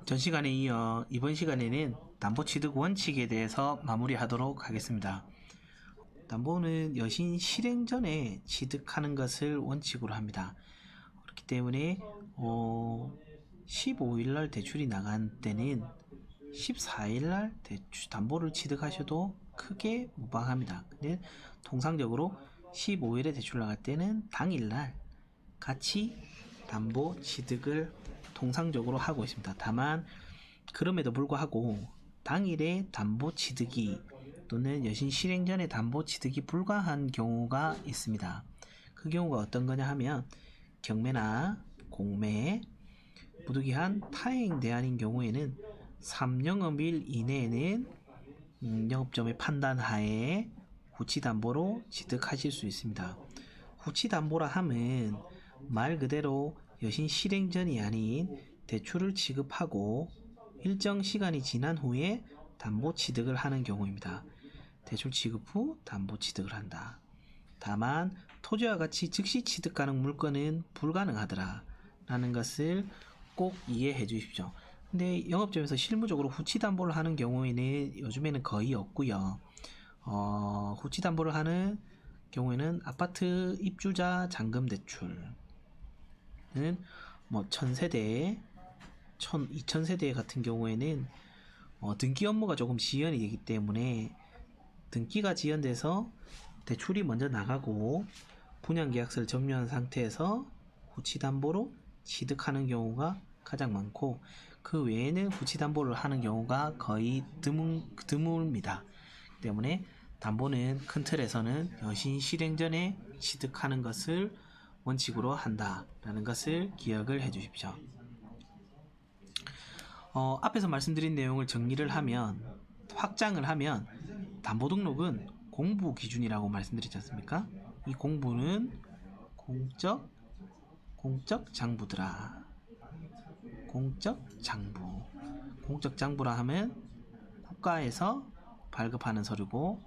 전 시간에 이어 이번 시간에는 담보취득 원칙에 대해서 마무리하도록 하겠습니다. 담보는 여신 실행 전에 취득하는 것을 원칙으로 합니다. 그렇기 때문에 15일날 대출이 나간 때는 14일날 담보를 취득하셔도 크게 무방합니다. 근데 통상적으로 15일에 대출 나갈 때는 당일날 같이 담보 취득을 통상적으로 하고 있습니다. 다만 그럼에도 불구하고 당일에 담보 취득이 또는 여신 실행 전에 담보 취득이 불가한 경우가 있습니다. 그 경우가 어떤 거냐 하면 경매나 공매, 부득이한 타행 대안인 경우에는 3영업일 이내에는 영업점의 판단하에 후치담보로 취득하실 수 있습니다. 후치담보라 함은 말 그대로 여신 실행 전이 아닌 대출을 취급하고 일정 시간이 지난 후에 담보 취득을 하는 경우입니다. 대출 취급 후 담보 취득을 한다. 다만 토지와 같이 즉시 취득 가능 물건은 불가능하더라 라는 것을 꼭 이해해 주십시오. 근데 영업점에서 실무적으로 후치담보를 하는 경우에는 요즘에는 거의 없고요. 후치담보를 하는 경우에는 아파트 입주자 잔금 대출은 뭐 1000세대, 2000세대 같은 경우에는 등기 업무가 조금 지연이 되기 때문에 등기가 지연돼서 대출이 먼저 나가고 분양계약서를 점유한 상태에서 후치담보로 취득하는 경우가 가장 많고 그 외에는 후치담보를 하는 경우가 거의 드뭅니다. 때문에 담보는 큰 틀에서는 여신 실행 전에 취득하는 것을 원칙으로 한다라는 것을 기억을 해 주십시오. 앞에서 말씀드린 내용을 정리를 하면 확장을 하면 담보등록은 공부 기준이라고 말씀드리지 않습니까? 이 공부는 공적 장부더라. 공적 장부라 하면 국가에서 발급하는 서류고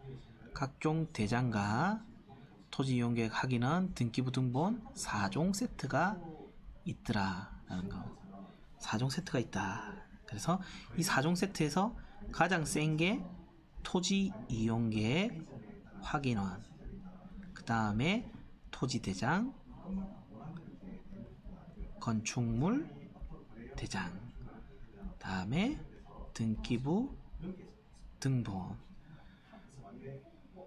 각종 대장과 토지 이용계획 확인원 등기부 등본 4종 세트가 있더라 라는 거. 4종 세트가 있다. 그래서 이 4종 세트에서 가장 센 게 토지 이용계획 확인원, 그 다음에 토지 대장, 건축물 대장, 다음에 등기부 등본.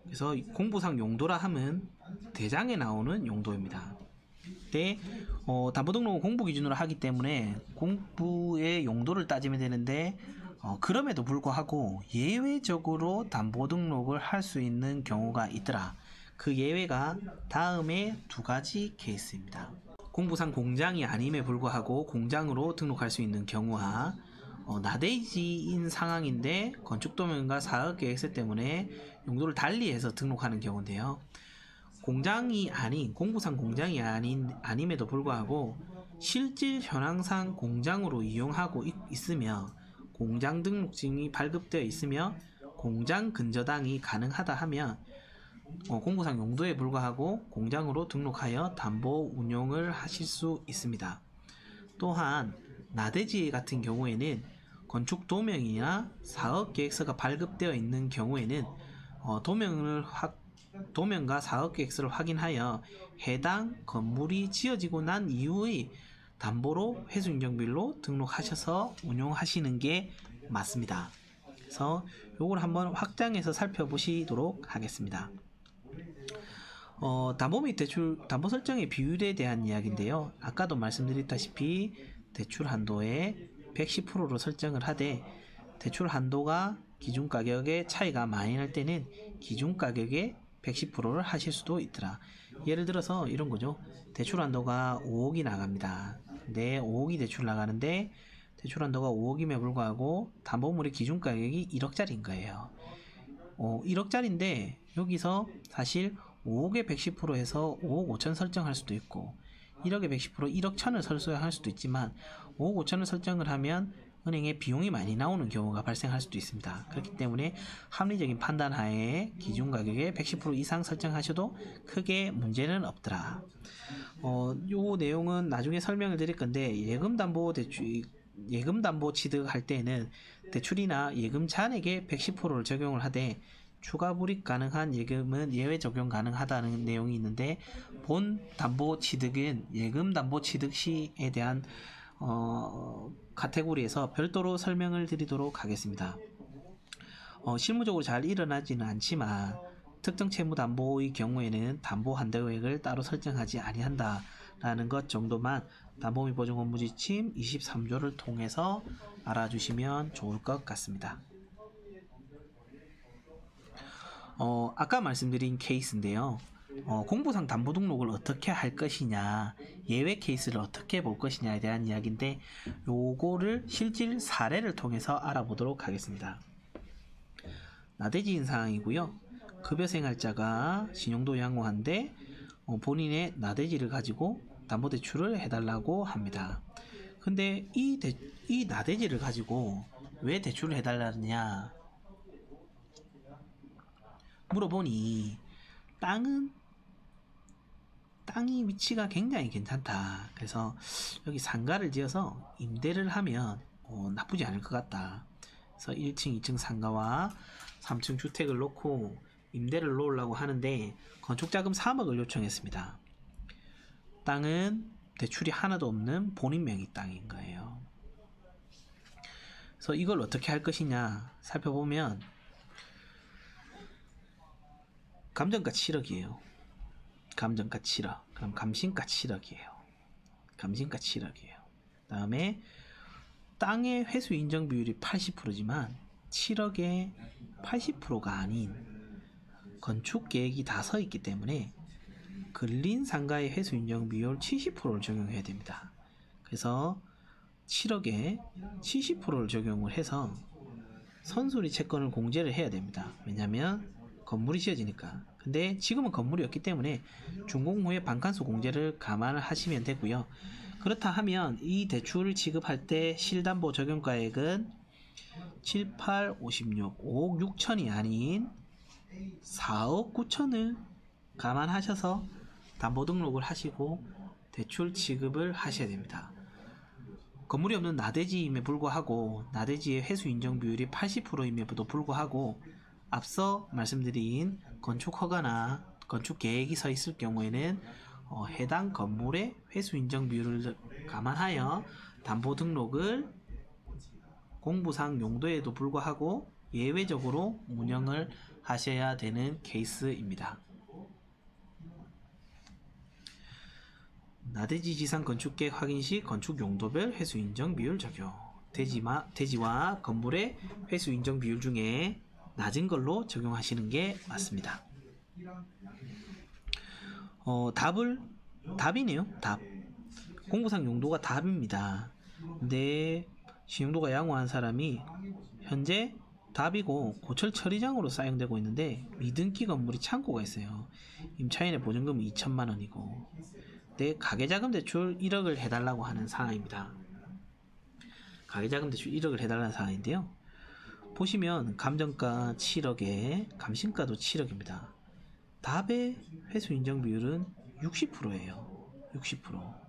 그래서 공부상 용도라 함은 대장에 나오는 용도입니다. 때 담보등록은 공부 기준으로 하기 때문에 공부의 용도를 따지면 되는데 그럼에도 불구하고 예외적으로 담보등록을 할 수 있는 경우가 있더라. 그 예외가 다음에 두 가지 케이스입니다. 공부상 공장이 아님에 불구하고 공장으로 등록할 수 있는 경우와 나대지인 상황인데 건축도면과 사업계획서 때문에 용도를 달리해서 등록하는 경우인데요. 공장이 아닌 공부상 공장이 아님에도 불구하고 실질 현황상 공장으로 이용하고 있으며 공장 등록증이 발급되어 있으며 공장 근저당이 가능하다 하면 공부상 용도에 불과하고 공장으로 등록하여 담보 운용을 하실 수 있습니다. 또한 나대지 같은 경우에는 건축 도면이나 사업계획서가 발급되어 있는 경우에는 도면과 사업계획서를 확인하여 해당 건물이 지어지고 난 이후의 담보로 회수인정비율로 등록하셔서 운용하시는 게 맞습니다. 그래서 요걸 한번 확장해서 살펴보시도록 하겠습니다. 담보 및 담보 설정의 비율에 대한 이야기인데요. 아까도 말씀드렸다시피 대출 한도에 110%로 설정을 하되 대출 한도가 기준 가격의 차이가 많이 날 때는 기준 가격의 110%를 하실 수도 있더라. 예를 들어서 이런 거죠. 대출 한도가 5억이 나갑니다. 근데 5억이 대출 나가는데 대출 한도가 5억임에 불구하고 담보물의 기준 가격이 1억짜리인 거예요. 1억짜리인데 여기서 사실 5억에 110% 해서 5억 5천 설정할 수도 있고 1억에 110% 1억 1천을 설정할 수도 있지만 5억 5천을 설정을 하면 은행에 비용이 많이 나오는 경우가 발생할 수도 있습니다. 그렇기 때문에 합리적인 판단 하에 기준 가격의 110% 이상 설정하셔도 크게 문제는 없더라. 요 내용은 나중에 설명을 드릴 건데 예금 담보 대출 예금 담보 취득할 때는 대출이나 예금 잔액에 110%를 적용을 하되 추가 불입 가능한 예금은 예외 적용 가능하다는 내용이 있는데, 본 담보 취득은 예금 담보 취득 시에 대한 카테고리에서 별도로 설명을 드리도록 하겠습니다. 실무적으로 잘 일어나지는 않지만 특정 채무 담보의 경우에는 담보 한도액을 따로 설정하지 아니한다라는 것 정도만 담보 및 보증 업무 지침 23조를 통해서 알아주시면 좋을 것 같습니다. 아까 말씀드린 케이스인데요. 공부상 담보 등록을 어떻게 할 것이냐, 예외 케이스를 어떻게 볼 것이냐에 대한 이야기인데, 요거를 실질 사례를 통해서 알아보도록 하겠습니다. 나대지인 상황이고요. 급여생활자가 신용도 양호한데 본인의 나대지를 가지고 담보대출을 해달라고 합니다. 근데 이 나대지를 가지고 왜 대출을 해달라느냐 물어보니, 땅이 위치가 굉장히 괜찮다. 그래서 여기 상가를 지어서 임대를 하면 나쁘지 않을 것 같다. 그래서 1층, 2층 상가와 3층 주택을 놓고 임대를 놓으려고 하는데 건축자금 3억을 요청했습니다. 땅은 대출이 하나도 없는 본인 명의 땅인 거예요. 그래서 이걸 어떻게 할 것이냐 살펴보면, 감정가 7억이에요. 감정가 7억. 그럼 감신가 7억이에요. 감신가 7억이에요. 다음에 땅의 회수 인정 비율이 80%지만 7억에 80%가 아닌 건축 계획이 다 서 있기 때문에 근린 상가의 회수 인정 비율 70%를 적용해야 됩니다. 그래서 7억에 70%를 적용을 해서 선순위 채권을 공제를 해야 됩니다. 왜냐하면 건물이 지어지니까. 근데 지금은 건물이 없기 때문에 준공 후에 반환수 공제를 감안을 하시면 되고요. 그렇다 하면 이 대출을 지급할 때 실담보 적용가액은 7, 8, 56, 5억 6천이 아닌 4억 9천을 감안하셔서 담보 등록을 하시고 대출 지급을 하셔야 됩니다. 건물이 없는 나대지임에 불구하고, 나대지의 회수 인정 비율이 80%임에도 불구하고 앞서 말씀드린 건축 허가나 건축 계획이 서 있을 경우에는 해당 건물의 회수 인정 비율을 감안하여 담보 등록을 공부상 용도에도 불구하고 예외적으로 운영을 하셔야 되는 케이스입니다. 나대지 지상 건축계획 확인 시 건축 용도별 회수 인정 비율 적용. 대지와 건물의 회수 인정 비율 중에 낮은 걸로 적용하시는 게 맞습니다. 답이네요. 답. 공부상 용도가 답입니다. 근데 신용도가 양호한 사람이 현재 답이고 고철 처리장으로 사용되고 있는데 미등기 건물이 창고가 있어요. 임차인의 보증금은 2천만 원이고, 내 가계자금 대출 1억을 해달라고 하는 상황입니다. 가계자금 대출 1억을 해달라는 상황인데요. 보시면 감정가 7억에 감신가도 7억입니다. 답의 회수 인정 비율은 60%예요. 60%.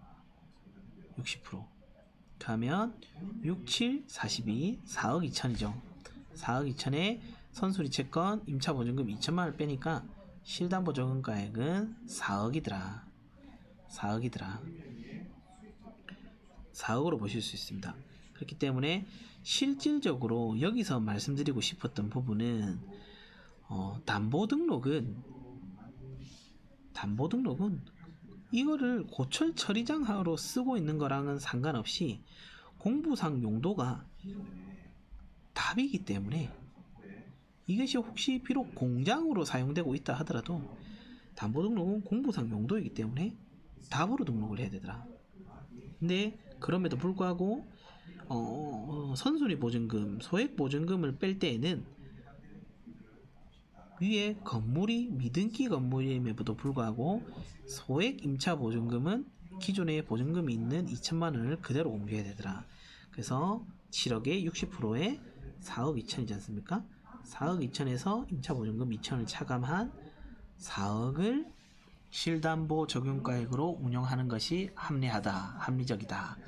그러면 6, 7, 42, 4억 2천이죠. 4억 2천에 선순위 채권 임차 보증금 2천만 원을 빼니까 실담보 적용가액은 4억이더라. 4억으로 보실 수 있습니다. 그렇기 때문에 실질적으로 여기서 말씀드리고 싶었던 부분은 담보 등록은 이거를 고철 처리장으로 쓰고 있는 거랑은 상관없이 공부상 용도가 답이기 때문에, 이것이 혹시 비록 공장으로 사용되고 있다 하더라도 담보 등록은 공부상 용도이기 때문에 답으로 등록을 해야 되더라. 근데 그럼에도 불구하고 선순위 보증금, 소액 보증금을 뺄 때에는 위에 건물이 미등기 건물임에도 불구하고 소액 임차 보증금은 기존에 보증금이 있는 2천만 원을 그대로 공개해야 되더라. 그래서 7억에 60%에 4억 2천이지 않습니까? 4억 2천에서 임차 보증금 2천을 차감한 4억을 실담보 적용가액으로 운영하는 것이 합리적이다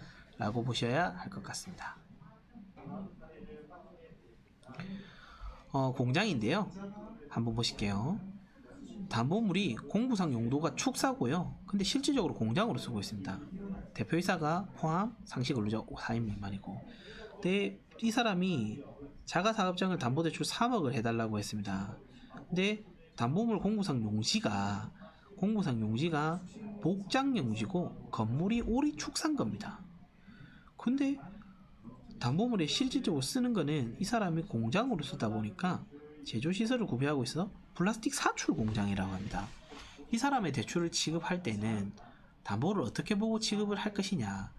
라고 보셔야 할 것 같습니다. 공장인데요. 한번 보실게요. 담보물이 공부상 용도가 축사고요. 근데 실질적으로 공장으로 쓰고 있습니다. 대표이사가 포함 상시 근로자 4인 미만이고, 근데 이 사람이 자가사업장을 담보대출 3억을 해달라고 했습니다. 근데 담보물 공부상 용지가 복장 용지고 건물이 오리 축산 겁니다. 근데 담보물에 실질적으로 쓰는 거는 이 사람이 공장으로 쓰다 보니까 제조시설을 구비하고 있어 플라스틱 사출 공장이라고 합니다. 이 사람의 대출을 취급할 때는 담보를 어떻게 보고 취급을 할 것이냐,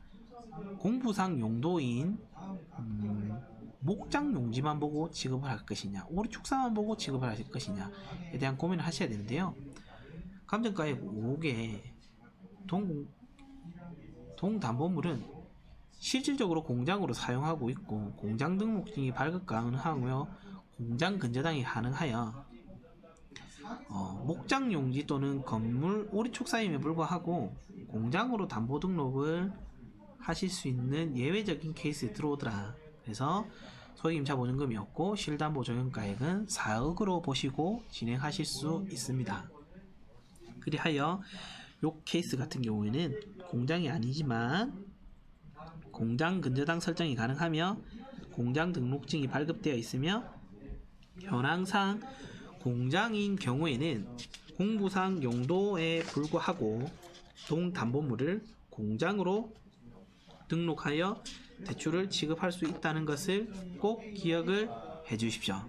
공부상 용도인 목장 용지만 보고 취급을 할 것이냐, 오리 축사만 보고 취급을 하실 것이냐에 대한 고민을 하셔야 되는데요. 감정가액 5억에 동담보물은 실질적으로 공장으로 사용하고 있고 공장 등록증이 발급 가능하며 공장 근저당이 가능하여 목장 용지 또는 건물 오리 축사임에 불과하고 공장으로 담보 등록을 하실 수 있는 예외적인 케이스에 들어오더라. 그래서 소액임차 보증금이었고 실담보 적용가액은 4억으로 보시고 진행하실 수 있습니다. 그리하여 이 케이스 같은 경우에는 공장이 아니지만 공장 근저당 설정이 가능하며 공장 등록증이 발급되어 있으며 현황상 공장인 경우에는 공부상 용도에 불과하고 동담보물을 공장으로 등록하여 대출을 취급할 수 있다는 것을 꼭 기억을 해 주십시오.